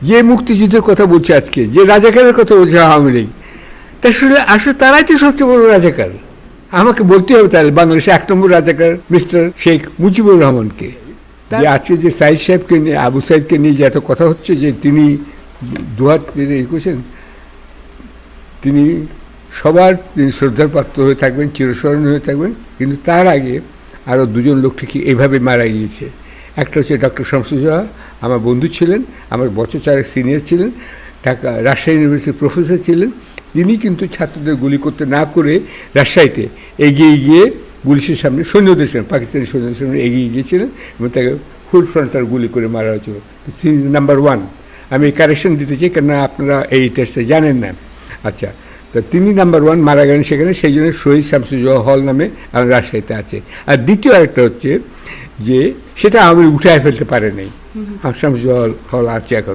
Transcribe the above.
যে মুক্তিযুদ্ধের কথা বলছে আজকে, যে রাজাকারের কথা বলছে আওয়ামী লীগ, তা আসলে তারাই তো সবচেয়ে বড় রাজাকার। আমাকে বলতে হবে তাহলে বাংলাদেশে 1 নম্বর রাজাকার মিস্টার শেখ মুজিবুর রহমানকে। যে আজকে যে সাইদ সাহেবকে নিয়ে, আবু সাইদকে নিয়ে যে এত কথা হচ্ছে যে তিনি দুহাত পেতে করছেন, তিনি সবার তিনি শ্রদ্ধার পাত্র হয়ে থাকবেন, চিরস্মরণীয় হয়ে থাকবেন। কিন্তু তার আগে আরও 2 জন লোক ঠিকই এইভাবে মারা গিয়েছে। একটা হচ্ছে ডক্টর শামসুজ্জোহা, আমার বন্ধু ছিলেন, আমার বছর 4 সিনিয়র ছিলেন, ঢাকা রাজশাহী ইউনিভার্সিটির প্রফেসর ছিলেন। তিনি কিন্তু ছাত্রদের গুলি করতে না করে রাজশাহীতে এগিয়ে গিয়ে পুলিশের সামনে, সৈন্যদের সামনে, পাকিস্তানি সৈন্যদের সামনে এগিয়ে গিয়েছিলেন এবং তাকে ফুল ফ্রন্টাল গুলি করে মারা হয়েছিল। নাম্বার 1। আমি কারেকশন দিতে চাই, কেননা আপনারা এই ইতিহাসটা জানেন না। আচ্ছা, তো তিনি নাম্বার 1 মারা গেলেন সেখানে, সেই জন্য শহীদ শামসুজ্জোহা হল নামে আমার রাজশাহীতে আছে। আর দ্বিতীয় আরেকটা হচ্ছে যে সেটা আমি উঠায় ফেলতে পারে নাই, শামসুজ্জোহা হল আছে এখন।